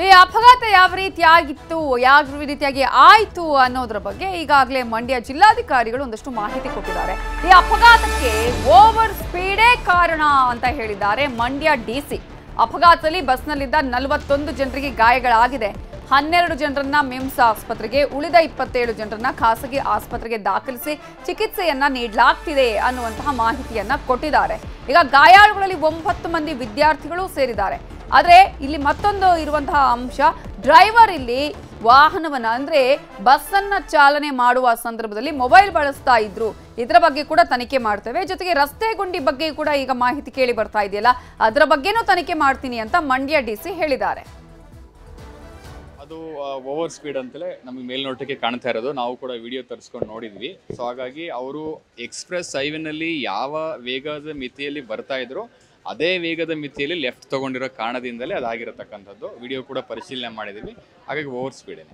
ಈ ಅಪಘಾತ ಯಾವ ರೀತಿಯಾಗಿ ಆಯಿತು ಅನ್ನೋದ್ರ ಬಗ್ಗೆ ಈಗಾಗಲೇ ಮಂಡ್ಯ ಜಿಲ್ಲಾಧಿಕಾರಿಗಳು ಒಂದಷ್ಟು ಮಾಹಿತಿ ಕೊಟ್ಟಿದ್ದಾರೆ. ಈ ಅಪಘಾತಕ್ಕೆ ಓವರ್ ಸ್ಪೀಡೇ ಕಾರಣ ಅಂತ ಹೇಳಿದ್ದಾರೆ ಮಂಡ್ಯ ಡಿಸಿ. ಅಪಘಾತದಲ್ಲಿ ಬಸ್ನಲ್ಲಿದ್ದ 41 ಜನರಿಗೆ ಗಾಯಗಳಾಗಿದೆ. 12 ಜನರನ್ನ ಮಿಮ್ಸ್ ಆಸ್ಪತ್ರೆಗೆ, ಉಳಿದ 27 ಜನರನ್ನ ಖಾಸಗಿ ಆಸ್ಪತ್ರೆಗೆ ದಾಖಲಿಸಿ ಚಿಕಿತ್ಸೆಯನ್ನ ನೀಡಲಾಗ್ತಿದೆ ಅನ್ನುವಂತಹ ಮಾಹಿತಿಯನ್ನ ಕೊಟ್ಟಿದ್ದಾರೆ. ಈಗ ಗಾಯಾಳುಗಳಲ್ಲಿ 9 ಮಂದಿ ವಿದ್ಯಾರ್ಥಿಗಳು ಸೇರಿದ್ದಾರೆ. ಆದರೆ ಇಲ್ಲಿ ಮತ್ತೊಂದು ಇರುವಂತಹ ಅಂಶ, ಡ್ರೈವರ್ ಇಲ್ಲಿ ವಾಹನವನ್ನ ಅಂದ್ರೆ ಬಸ್ ಅನ್ನ ಚಾಲನೆ ಮಾಡುವ ಸಂದರ್ಭದಲ್ಲಿ ಮೊಬೈಲ್ ಬಳಸ್ತಾ ಇದ್ರು. ಇದರ ಬಗ್ಗೆ ಕೂಡ ತನಿಖೆ ಮಾಡ್ತೇವೆ. ಜೊತೆಗೆ ರಸ್ತೆ ಗುಂಡಿ ಬಗ್ಗೆ ಕೂಡ ಈಗ ಮಾಹಿತಿ ಕೇಳಿ ಬರ್ತಾ ಇದೆಯಲ್ಲ, ಅದರ ಬಗ್ಗೆನೂ ತನಿಖೆ ಮಾಡ್ತೀನಿ ಅಂತ ಮಂಡ್ಯ ಡಿಸಿ ಹೇಳಿದ್ದಾರೆ. ಅದು ಓವರ್ ಸ್ಪೀಡ್ ಅಂತಲೇ ನಮಗೆ ಮೇಲ್ನೋಟಕ್ಕೆ ಕಾಣ್ತಾ ಇರೋದು. ನಾವು ಕೂಡ ವಿಡಿಯೋ ತರಿಸ್ಕೊಂಡು ನೋಡಿದ್ವಿ. ಸೊ ಹಾಗಾಗಿ ಅವರು ಎಕ್ಸ್ಪ್ರೆಸ್ ಹೈವೇನಲ್ಲಿ ಯಾವ ವೇಗದ ಮಿತಿಯಲ್ಲಿ ಬರ್ತಾ ಇದ್ರು ಅದೇ ವೇಗದ ಮಿತಿಯಲ್ಲಿ ಲೆಫ್ಟ್ ತೊಗೊಂಡಿರೋ ಕಾರಣದಿಂದಲೇ ಅದಾಗಿರತಕ್ಕಂಥದ್ದು. ವಿಡಿಯೋ ಕೂಡ ಪರಿಶೀಲನೆ ಮಾಡಿದ್ದೀವಿ. ಹಾಗಾಗಿ ಓವರ್ ಸ್ಪೀಡೇನೆ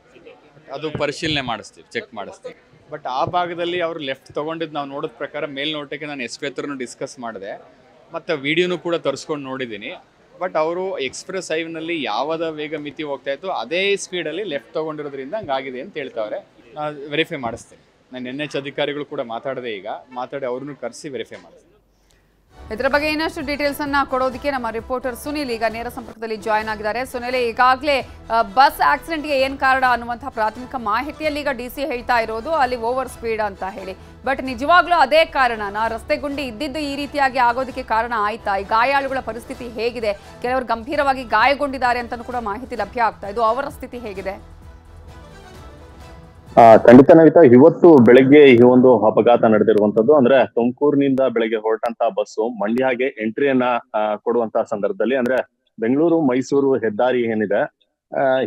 ಅದು ಪರಿಶೀಲನೆ ಮಾಡಿಸ್ತೀವಿ, ಚೆಕ್ ಮಾಡಿಸ್ತೀವಿ. ಬಟ್ ಆ ಭಾಗದಲ್ಲಿ ಅವರು ಲೆಫ್ಟ್ ತೊಗೊಂಡಿದ್ದು ನಾವು ನೋಡೋದ ಪ್ರಕಾರ ಮೇಲ್ನೋಟಕ್ಕೆ ನಾನು SP ಹತ್ರನೂ ಡಿಸ್ಕಸ್ ಮಾಡಿದೆ, ಮತ್ತು ವಿಡಿಯೋನೂ ಕೂಡ ತರಿಸ್ಕೊಂಡು ನೋಡಿದ್ದೀನಿ. ಬಟ್ ಅವರು ಎಕ್ಸ್ಪ್ರೆಸ್ ಹೈವೇನಲ್ಲಿ ಯಾವ್ದು ವೇಗ ಮಿತಿ ಹೋಗ್ತಾ ಇತ್ತು ಅದೇ ಸ್ಪೀಡಲ್ಲಿ ಲೆಫ್ಟ್ ತೊಗೊಂಡಿರೋದ್ರಿಂದ ಹಂಗಾಗಿದೆ ಅಂತ ಹೇಳ್ತಾವ್ರೆ. ವೆರಿಫೈ ಮಾಡಿಸ್ತೀನಿ. ನಾನು NH ಅಧಿಕಾರಿಗಳು ಕೂಡ ಮಾತಾಡಿ ಅವ್ರನ್ನೂ ಕರೆಸಿ ವೆರಿಫೈ ಮಾಡಿಸ್ತೀನಿ. ಇದರ ಬಗ್ಗೆ ಇನ್ನಷ್ಟು ಡೀಟೇಲ್ಸ್ ಅನ್ನ ಕೊಡೋದಕ್ಕೆ ನಮ್ಮ ರಿಪೋರ್ಟರ್ ಸುನಿಲ್ ಈಗ ನೇರ ಸಂಪರ್ಕದಲ್ಲಿ ಜಾಯ್ನ್ ಆಗಿದ್ದಾರೆ. ಸುನಿಲ್, ಈಗಾಗಲೇ ಬಸ್ ಆಕ್ಸಿಡೆಂಟ್ಗೆ ಏನ್ ಕಾರಣ ಅನ್ನುವಂತಹ ಪ್ರಾಥಮಿಕ ಮಾಹಿತಿಯಲ್ಲಿ ಈಗ ಡಿಸಿ ಹೇಳ್ತಾ ಇರೋದು ಅಲ್ಲಿ ಓವರ್ ಸ್ಪೀಡ್ ಅಂತ ಹೇಳಿ. ಬಟ್ ನಿಜವಾಗ್ಲೂ ಅದೇ ಕಾರಣನಾ? ರಸ್ತೆ ಗುಂಡಿ ಇದ್ದಿದ್ದು ಈ ರೀತಿಯಾಗಿ ಆಗೋದಕ್ಕೆ ಕಾರಣ ಆಯ್ತಾ? ಈ ಗಾಯಾಳುಗಳ ಪರಿಸ್ಥಿತಿ ಹೇಗಿದೆ? ಕೆಲವರು ಗಂಭೀರವಾಗಿ ಗಾಯಗೊಂಡಿದ್ದಾರೆ ಅಂತ ಕೂಡ ಮಾಹಿತಿ ಲಭ್ಯ ಆಗ್ತಾ ಇದು. ಅವರ ಸ್ಥಿತಿ ಹೇಗಿದೆ? ಖಂಡಿತ ನವಿತಾ, ಇವತ್ತು ಬೆಳಗ್ಗೆ ಈ ಒಂದು ಅಪಘಾತ ನಡೆದಿರುವಂತದ್ದು. ಅಂದ್ರೆ ತುಮಕೂರಿನಿಂದ ಬೆಳಗ್ಗೆ ಹೊರಟಂತ ಬಸ್ಸು ಮಂಡ್ಯಗೆ ಎಂಟ್ರಿಯನ್ನ ಕೊಡುವಂತಹ ಸಂದರ್ಭದಲ್ಲಿ, ಅಂದ್ರೆ ಬೆಂಗಳೂರು ಮೈಸೂರು ಹೆದ್ದಾರಿ ಏನಿದೆ,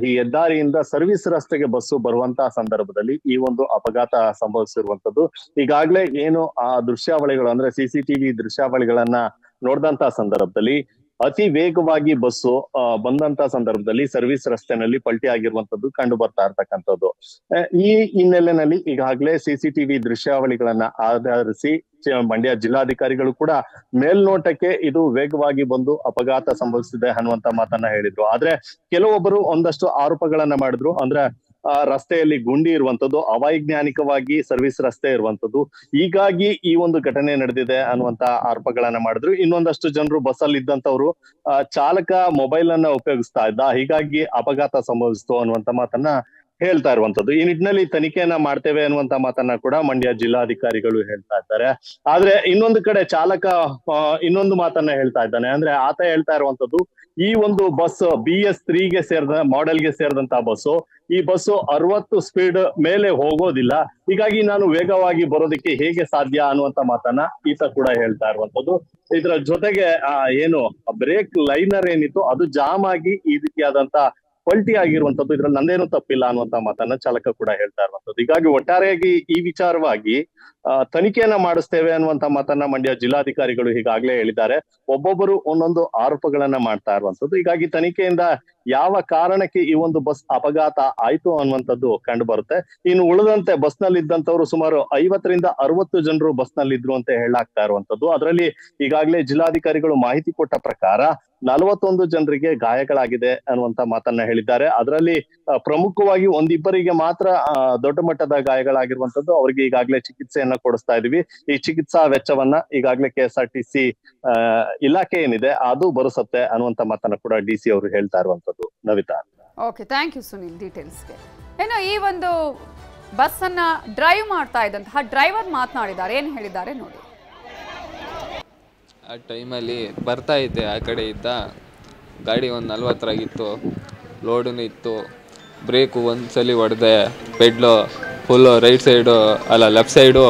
ಈ ಹೆದ್ದಾರಿಯಿಂದ ಸರ್ವಿಸ್ ರಸ್ತೆಗೆ ಬಸ್ಸು ಬರುವಂತಹ ಸಂದರ್ಭದಲ್ಲಿ ಈ ಒಂದು ಅಪಘಾತ ಸಂಭವಿಸಿರುವಂತದ್ದು. ಈಗಾಗ್ಲೇ ಏನು ಆ ದೃಶ್ಯಾವಳಿಗಳು ಅಂದ್ರೆ CCTV ದೃಶ್ಯಾವಳಿಗಳನ್ನ ನೋಡಿದಂತ ಸಂದರ್ಭದಲ್ಲಿ ಅತಿ ವೇಗವಾಗಿ ಬಸ್ಸು ಬಂದಂತ ಸಂದರ್ಭದಲ್ಲಿ ಸರ್ವಿಸ್ ರಸ್ತೆನಲ್ಲಿ ಪಲ್ಟಿ ಆಗಿರುವಂತದ್ದು ಕಂಡು ಬರ್ತಾ ಇರ್ತಕ್ಕಂಥದ್ದು. ಈ ಹಿನ್ನೆಲೆಯಲ್ಲಿ ಈಗಾಗಲೇ CCTV ದೃಶ್ಯಾವಳಿಗಳನ್ನ ಆಧರಿಸಿ ಮಂಡ್ಯ ಜಿಲ್ಲಾಧಿಕಾರಿಗಳು ಕೂಡ ಮೇಲ್ನೋಟಕ್ಕೆ ಇದು ವೇಗವಾಗಿ ಬಂದು ಅಪಘಾತ ಸಂಭವಿಸಿದೆ ಅನ್ನುವಂತ ಮಾತನ್ನ ಹೇಳಿದ್ರು. ಆದ್ರೆ ಕೆಲವೊಬ್ಬರು ಒಂದಷ್ಟು ಆರೋಪಗಳನ್ನ ಮಾಡಿದ್ರು. ಅಂದ್ರೆ ರಸ್ತೆಯಲ್ಲಿ ಗುಂಡಿ ಇರುವಂತದ್ದು, ಅವೈಜ್ಞಾನಿಕವಾಗಿ ಸರ್ವಿಸ್ ರಸ್ತೆ ಇರುವಂತದ್ದು, ಹೀಗಾಗಿ ಈ ಒಂದು ಘಟನೆ ನಡೆದಿದೆ ಅನ್ನುವಂತ ಆರೋಪಗಳನ್ನ ಮಾಡಿದ್ರು. ಇನ್ನೊಂದಷ್ಟು ಜನರು ಬಸ್ಸಲ್ಲಿ ಇದ್ದಂತವ್ರು ಚಾಲಕ ಮೊಬೈಲ್ ಅನ್ನ ಉಪಯೋಗಿಸ್ತಾ ಇದ್ದ, ಹೀಗಾಗಿ ಅಪಘಾತ ಸಂಭವಿಸ್ತು ಅನ್ನುವಂತ ಮಾತನ್ನ ಹೇಳ್ತಾ ಇರುವಂತದ್ದು. ಈ ನಿಟ್ಟಿನಲ್ಲಿ ತನಿಖೆಯನ್ನ ಮಾಡ್ತೇವೆ ಅನ್ನುವಂತ ಮಾತನ್ನ ಕೂಡ ಮಂಡ್ಯ ಜಿಲ್ಲಾಧಿಕಾರಿಗಳು ಹೇಳ್ತಾ ಇದ್ದಾರೆ. ಆದ್ರೆ ಇನ್ನೊಂದು ಕಡೆ ಚಾಲಕ ಇನ್ನೊಂದು ಮಾತನ್ನ ಹೇಳ್ತಾ ಇದ್ದಾನೆ. ಅಂದ್ರೆ ಆತ ಹೇಳ್ತಾ ಇರುವಂತದ್ದು, ಈ ಒಂದು ಬಸ್ BS3ಗೆ ಮಾಡೆಲ್ಗೆ ಸೇರಿದಂತ ಬಸ್ಸು, ಈ ಬಸ್ಸು 60 ಸ್ಪೀಡ್ ಮೇಲೆ ಹೋಗೋದಿಲ್ಲ, ಹೀಗಾಗಿ ನಾನು ವೇಗವಾಗಿ ಬರೋದಕ್ಕೆ ಹೇಗೆ ಸಾಧ್ಯ ಅನ್ನುವಂತ ಮಾತನ್ನ ಈತ ಕೂಡ ಹೇಳ್ತಾ ಇರುವಂತದ್ದು. ಇದರ ಜೊತೆಗೆ ಏನು ಬ್ರೇಕ್ ಲೈನರ್ ಏನಿತ್ತು ಅದು ಜಾಮ್ ಆಗಿ ಈ ರೀತಿಯಾದಂತ ಪಲ್ಟಿ ಆಗಿರುವಂತದ್ದು, ಇದ್ರಲ್ಲಿ ನಂದೇನು ತಪ್ಪಿಲ್ಲ ಅನ್ನುವಂತ ಮಾತನ್ನ ಚಾಲಕ ಕೂಡ ಹೇಳ್ತಾ ಇರುವಂತದ್ದು. ಹೀಗಾಗಿ ಒಟ್ಟಾರೆಯಾಗಿ ಈ ವಿಚಾರವಾಗಿ ತನಿಖೆಯನ್ನ ಮಾಡಿಸ್ತೇವೆ ಅನ್ನುವಂತ ಮಾತನ್ನ ಮಂಡ್ಯ ಜಿಲ್ಲಾಧಿಕಾರಿಗಳು ಈಗಾಗಲೇ ಹೇಳಿದ್ದಾರೆ. ಒಬ್ಬೊಬ್ಬರು ಒಂದೊಂದು ಆರೋಪಗಳನ್ನ ಮಾಡ್ತಾ ಇರುವಂತದ್ದು. ಹೀಗಾಗಿ ತನಿಖೆಯಿಂದ ಯಾವ ಕಾರಣಕ್ಕೆ ಈ ಒಂದು ಬಸ್ ಅಪಘಾತ ಆಯ್ತು ಅನ್ನುವಂಥದ್ದು ಕಂಡು ಬರುತ್ತೆ. ಇನ್ನು ಉಳಿದಂತೆ ಬಸ್ ನಲ್ಲಿ ಇದ್ದಂತವ್ರು ಸುಮಾರು 50 ರಿಂದ 60 ಜನರು ಬಸ್ ನಲ್ಲಿ ಇದ್ರು ಅಂತ ಹೇಳಾಗ್ತಾ ಇರುವಂತದ್ದು. ಅದರಲ್ಲಿ ಈಗಾಗಲೇ ಜಿಲ್ಲಾಧಿಕಾರಿಗಳು ಮಾಹಿತಿ ಕೊಟ್ಟ ಪ್ರಕಾರ 41 ಜನರಿಗೆ ಗಾಯಗಳಾಗಿದೆ ಅನ್ನುವಂತ ಮಾತನ್ನ ಹೇಳಿದ್ದಾರೆ. ಅದರಲ್ಲಿ ಪ್ರಮುಖವಾಗಿ ಒಂದಿಬ್ಬರಿಗೆ ಮಾತ್ರ ದೊಡ್ಡ ಮಟ್ಟದ ಗಾಯಗಳಾಗಿರುವಂತದ್ದು. ಅವರಿಗೆ ಈಗಾಗಲೇ ಚಿಕಿತ್ಸೆಯನ್ನ ಕೊಡಿಸ್ತಾ ಇದೀವಿ. ಈ ಚಿಕಿತ್ಸಾ ವೆಚ್ಚವನ್ನ ಈಗಾಗಲೇ KSRTC ಇಲಾಖೆ ಏನಿದೆ ಅದು ಭರಿಸುತ್ತೆ ಅನ್ನುವಂತ ಮಾತನ್ನ ಕೂಡ DC ಅವರು ಹೇಳ್ತಾ ಇರುವಂತದ್ದು. Navita, okay, thank you Sunil ಡೀಟೇಲ್ಸ್ಗೆ. ಏನು ಈ ಒಂದು ಬಸ್ ಅನ್ನ ಡ್ರೈವ್ ಮಾಡ್ತಾ ಇದ್ದಂತಹ ಡ್ರೈವರ್ ಮಾತನಾಡಿದ್ದಾರೆ, ಏನ್ ಹೇಳಿದ್ದಾರೆ ನೋಡಿ. ಆ ಟೈಮಲ್ಲಿ ಬರ್ತಾ ಇದ್ದೆ, ಆ ಕಡೆ ಇದ್ದ ಗಾಡಿ ಒಂದು 40ರಾಗಿತ್ತು, ಲೋಡೂ ಇತ್ತು. ಬ್ರೇಕು ಒಂದ್ಸಲಿ ಹೊಡೆದೆ, ಪೆಡ್ಲು ಫುಲ್ಲು ರೈಟ್ ಸೈಡು ಅಲ್ಲ ಲೆಫ್ಟ್ ಸೈಡು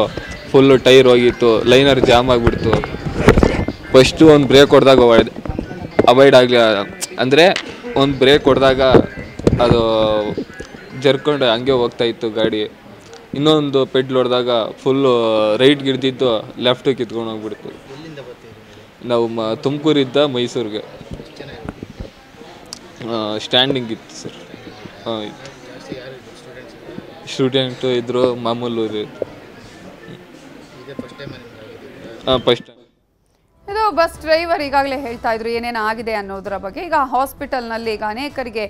ಫುಲ್ಲು ಟೈರ್ ಹೋಗಿತ್ತು, ಲೈನರ್ ಜಾಮ್ ಆಗಿಬಿಡ್ತು. ಫಸ್ಟು ಒಂದು ಬ್ರೇಕ್ ಹೊಡೆದಾಗ ಅವಾಯ್ಡ್ ಆಗಲಿ, ಅಂದರೆ ಒಂದು ಬ್ರೇಕ್ ಹೊಡೆದಾಗ ಅದು ಜರ್ಕೊಂಡು ಹಂಗೆ ಹೋಗ್ತಾಯಿತ್ತು ಗಾಡಿ. ಇನ್ನೊಂದು ಪೆಡ್ಲ್ ಹೊಡೆದಾಗ ಫುಲ್ಲು ರೈಟ್ಗೆ ಹಿಡ್ದಿದ್ದು ಲೆಫ್ಟಿಗೆ ಕಿತ್ಕೊಂಡು ಹೋಗ್ಬಿಡ್ತು. ನಾವು ತುಮಕೂರಿದ್ದ ಮೈಸೂರಿಗೆ ಸ್ಟ್ಯಾಂಡಿಂಗ್ ಇತ್ತು ಸರ್. ಇತ್ತು, ಸ್ಟೂಡೆಂಟು ಇದ್ದರು, ಮಾಮೂಲು. ಫಸ್ಟ್ ಇದು ಬಸ್ ಡ್ರೈವರ್ ಈಗಾಗಲೇ ಹೇಳ್ತಾ ಇದ್ರು ಏನೇನು ಆಗಿದೆ ಅನ್ನೋದರ ಬಗ್ಗೆ. ಈಗ ಹಾಸ್ಪಿಟಲ್ನಲ್ಲಿ ಈಗ ಅನೇಕರಿಗೆ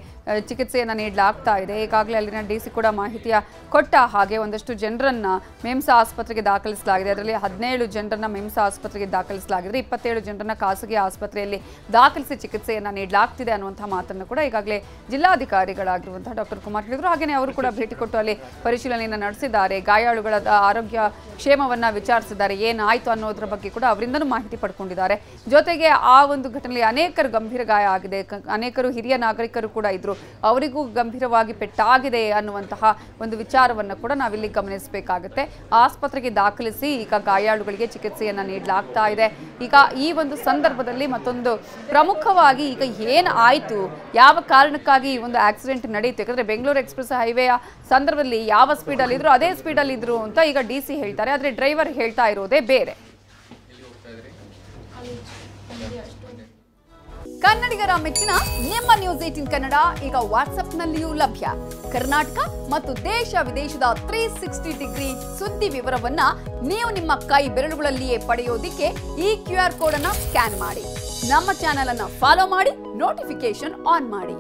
ಚಿಕಿತ್ಸೆಯನ್ನು ನೀಡಲಾಗ್ತಾ ಇದೆ. ಈಗಾಗಲೇ ಅಲ್ಲಿನ DC ಕೂಡ ಮಾಹಿತಿಯ ಕೊಟ್ಟ ಹಾಗೆ ಒಂದಷ್ಟು ಜನರನ್ನ ಮಿಮ್ಸ್ ಆಸ್ಪತ್ರೆಗೆ ದಾಖಲಿಸಲಾಗಿದೆ. ಅದರಲ್ಲಿ 17 ಜನರನ್ನ ಮಿಮ್ಸ್ ಆಸ್ಪತ್ರೆಗೆ ದಾಖಲಿಸಲಾಗಿದೆ. 27 ಜನರನ್ನ ಖಾಸಗಿ ಆಸ್ಪತ್ರೆಯಲ್ಲಿ ದಾಖಲಿಸಿ ಚಿಕಿತ್ಸೆಯನ್ನು ನೀಡಲಾಗ್ತಿದೆ ಅನ್ನುವಂಥ ಮಾತನ್ನು ಕೂಡ ಈಗಾಗಲೇ ಜಿಲ್ಲಾಧಿಕಾರಿಗಳಾಗಿರುವಂತಹ ಡಾಕ್ಟರ್ ಕುಮಾರ್ ಹೇಳಿದರು. ಹಾಗೆಯೇ ಅವರು ಕೂಡ ಭೇಟಿ ಕೊಟ್ಟು ಅಲ್ಲಿ ಪರಿಶೀಲನೆಯನ್ನು ನಡೆಸಿದ್ದಾರೆ. ಗಾಯಾಳುಗಳ ಆರೋಗ್ಯ ಕ್ಷೇಮವನ್ನು ವಿಚಾರಿಸಿದ್ದಾರೆ. ಏನಾಯಿತು ಅನ್ನೋದ್ರ ಬಗ್ಗೆ ಕೂಡ ಅವರಿಂದನೂ ಮಾಹಿತಿ ಪಡ್ಕೊಂಡಿದ್ದಾರೆ. ಜೊತೆಗೆ ಆ ಒಂದು ಘಟನೆಯಲ್ಲಿ ಅನೇಕರು ಗಂಭೀರ ಗಾಯ ಆಗಿದೆ. ಅನೇಕರು ಹಿರಿಯ ನಾಗರಿಕರು ಕೂಡ ಇದ್ರು, ಅವರಿಗೂ ಗಂಭೀರವಾಗಿ ಪೆಟ್ಟಾಗಿದೆ ಅನ್ನುವಂತಹ ಒಂದು ವಿಚಾರವನ್ನು ಕೂಡ ನಾವಿಲ್ಲಿ ಗಮನಿಸಬೇಕಾಗುತ್ತೆ. ಆಸ್ಪತ್ರೆಗೆ ದಾಖಲಿಸಿ ಈಗ ಗಾಯಾಳುಗಳಿಗೆ ಚಿಕಿತ್ಸೆಯನ್ನು ನೀಡಲಾಗ್ತಾ ಇದೆ. ಈಗ ಈ ಒಂದು ಸಂದರ್ಭದಲ್ಲಿ ಮತ್ತೊಂದು ಪ್ರಮುಖವಾಗಿ ಈಗ ಏನು ಆಯಿತು, ಯಾವ ಕಾರಣಕ್ಕಾಗಿ ಈ ಒಂದು ಆಕ್ಸಿಡೆಂಟ್ ನಡೆಯಿತು, ಯಾಕಂದರೆ ಬೆಂಗಳೂರು ಎಕ್ಸ್ಪ್ರೆಸ್ ಹೈವೇಯ ಸಂದರ್ಭದಲ್ಲಿ ಯಾವ ಸ್ಪೀಡಲ್ಲಿ ಇದ್ರು ಅದೇ ಸ್ಪೀಡಲ್ಲಿ ಇದ್ರು ಅಂತ ಈಗ DC ಹೇಳ್ತಾರೆ. ಆದರೆ ಡ್ರೈವರ್ ಹೇಳ್ತಾ ಇರೋದೇ ಬೇರೆ. ಕನ್ನಡಿಗರ ಮೆಚ್ಚಿನ ನಿಮ್ಮ ನ್ಯೂಸ್ 18 ಕನ್ನಡ ಈಗ ವಾಟ್ಸ್ಆಪ್ನಲ್ಲಿಯೂ ಲಭ್ಯ. ಕರ್ನಾಟಕ ಮತ್ತು ದೇಶ ವಿದೇಶದ 360 ಡಿಗ್ರಿ ಸುದ್ದಿ ವಿವರವನ್ನ ನೀವು ನಿಮ್ಮ ಕೈ ಬೆರಳುಗಳಲ್ಲಿಯೇ ಪಡೆಯೋದಿಕ್ಕೆ ಈ QR ಕೋಡ್ ಅನ್ನು ಸ್ಕ್ಯಾನ್ ಮಾಡಿ. ನಮ್ಮ ಚಾನೆಲ್ ಅನ್ನು ಫಾಲೋ ಮಾಡಿ, ನೋಟಿಫಿಕೇಶನ್ ಆನ್ ಮಾಡಿ.